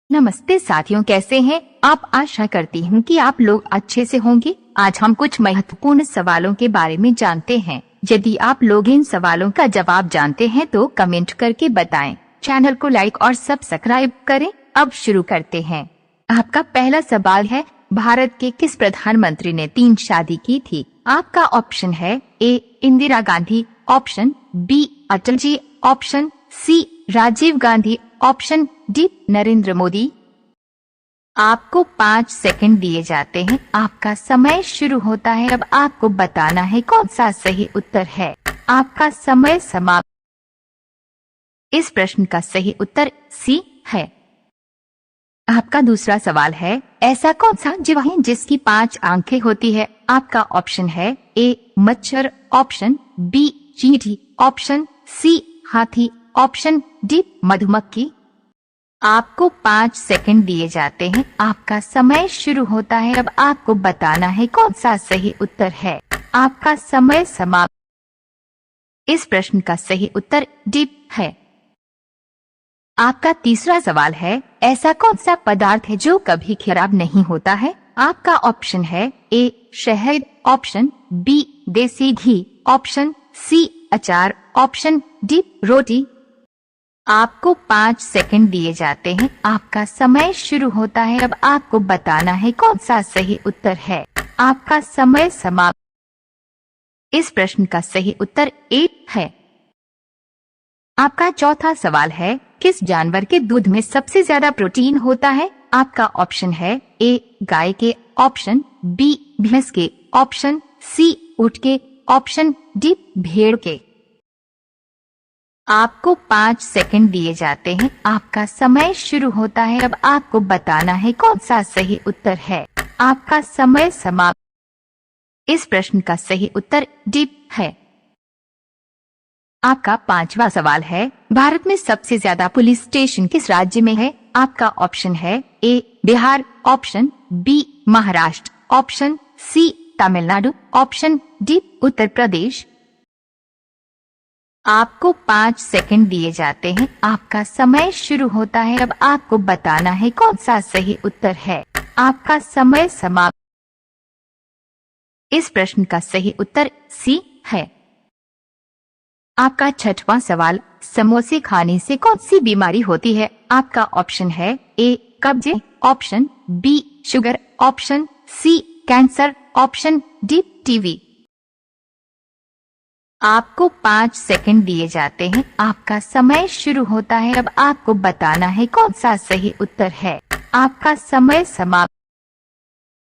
नमस्ते साथियों, कैसे हैं आप। आशा करती हूँ कि आप लोग अच्छे से होंगे। आज हम कुछ महत्वपूर्ण सवालों के बारे में जानते हैं। यदि आप लोग इन सवालों का जवाब जानते हैं तो कमेंट करके बताएं। चैनल को लाइक और सब्सक्राइब करें। अब शुरू करते हैं। आपका पहला सवाल है, भारत के किस प्रधानमंत्री ने 3 शादी की थी। आपका ऑप्शन है A Indira Gandhi, option B Atal ji, option C Rajiv Gandhi, option D Narendra Modi. आपको 5 सेकंड दिए जाते हैं। आपका समय शुरू होता है। अब आपको बताना है कौन सा सही उत्तर है। आपका समय समाप्त। इस प्रश्न का सही उत्तर सी है। आपका दूसरा सवाल है, ऐसा कौन सा जीव है जिसकी 5 आंखें होती है। आपका ऑप्शन है ए मच्छर, ऑप्शन बी चींटी, ऑप्शन सी हाथी, ऑप्शन डी मधुमक्खी। आपको 5 सेकंड दिए जाते हैं। आपका समय शुरू होता है। अब आपको बताना है कौन सा सही उत्तर है। आपका समय समाप्त। इस प्रश्न का सही उत्तर डी है। आपका तीसरा सवाल है, ऐसा कौन सा पदार्थ है जो कभी खराब नहीं होता है। आपका ऑप्शन है ए शहद, ऑप्शन बी देसी घी, ऑप्शन सी अचार, ऑप्शन डी रोटी। आपको 5 सेकंड दिए जाते हैं। आपका समय शुरू होता है। अब आपको बताना है कौन सा सही उत्तर है। आपका समय समाप्त। इस प्रश्न का सही उत्तर ए है। आपका चौथा सवाल है, किस जानवर के दूध में सबसे ज्यादा प्रोटीन होता है। आपका ऑप्शन है ए गाय के, ऑप्शन बी भैंस के, ऑप्शन सी ऊंट के, ऑप्शन डी भेड़ के। आपको 5 सेकंड दिए जाते हैं। आपका समय शुरू होता है। अब आपको बताना है कौन सा सही उत्तर है। आपका समय समाप्त। इस प्रश्न का सही उत्तर डी है। आपका 5वां सवाल है, भारत में सबसे ज्यादा पुलिस स्टेशन किस राज्य में है। आपका ऑप्शन है A Bihar, option B Maharashtra, option C Tamil Nadu, option D Uttar Pradesh. आपको 5 सेकंड दिए जाते हैं। आपका समय शुरू होता है। अब आपको बताना है कौन सा सही उत्तर है। आपका समय समाप्त। इस प्रश्न का सही उत्तर सी है। आपका 6वां सवाल, समोसे खाने से कौन सी बीमारी होती है। आपका ऑप्शन है ए कब्ज, option B sugar, option C cancer, option D TB. आपको 5 सेकंड दिए जाते हैं। आपका समय शुरू होता है। अब आपको बताना है कौन सा सही उत्तर है। आपका समय समाप्त।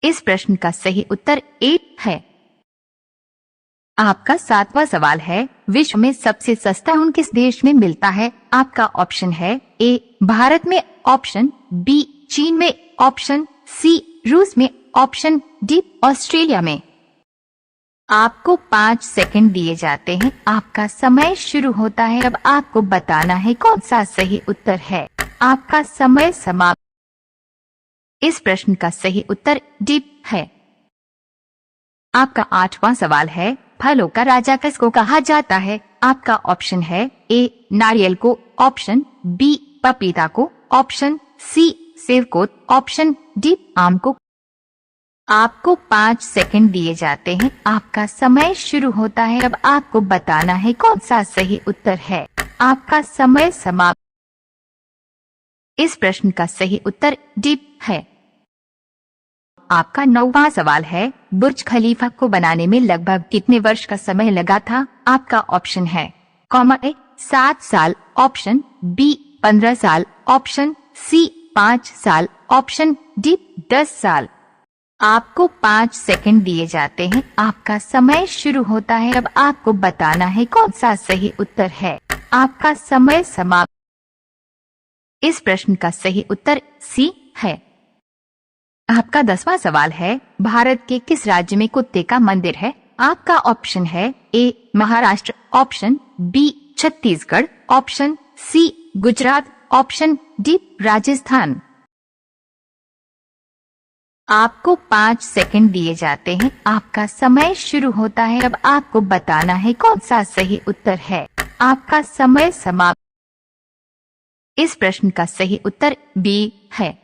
इस प्रश्न का सही उत्तर ए है। आपका 7वां सवाल है, विश्व में सबसे सस्ता ऊन किस देश में मिलता है। आपका ऑप्शन है ए भारत में, ऑप्शन बी चीन में, ऑप्शन सी रूस में, ऑप्शन डी ऑस्ट्रेलिया में। आपको 5 सेकंड दिए जाते हैं। आपका समय शुरू होता है। अब आपको बताना है कौन सा सही उत्तर है। आपका समय समाप्त। इस प्रश्न का सही उत्तर डी है। आपका 8वां सवाल है, फलों का राजा किसको कहा जाता है। आपका ऑप्शन है ए नारियल को, ऑप्शन बी पपीता को, ऑप्शन सी सेब को, ऑप्शन डी आम को। आपको 5 सेकंड दिए जाते हैं। आपका समय शुरू होता है। अब आपको बताना है कौन सा सही उत्तर है। आपका समय समाप्त। इस प्रश्न का सही उत्तर डी है। आपका 9वां सवाल है, बुर्ज खलीफा को बनाने में लगभग कितने वर्ष का समय लगा था। आपका ऑप्शन है ए 7 साल, ऑप्शन बी 15 साल, ऑप्शन सी 5 साल, ऑप्शन डी 10 साल। आपको 5 सेकंड दिए जाते हैं। आपका समय शुरू होता है। अब आपको बताना है कौन सा सही उत्तर है। आपका समय समाप्त। इस प्रश्न का सही उत्तर सी है। आपका 10वां सवाल है, भारत के किस राज्य में कुत्ते का मंदिर है। आपका ऑप्शन है A Maharashtra, option B Chhattisgarh, option C Gujarat, option D Rajasthan. आपको 5 सेकंड दिए जाते हैं। आपका समय शुरू होता है। अब आपको बताना है कौन सा सही उत्तर है। आपका समय समाप्त। इस प्रश्न का सही उत्तर बी है।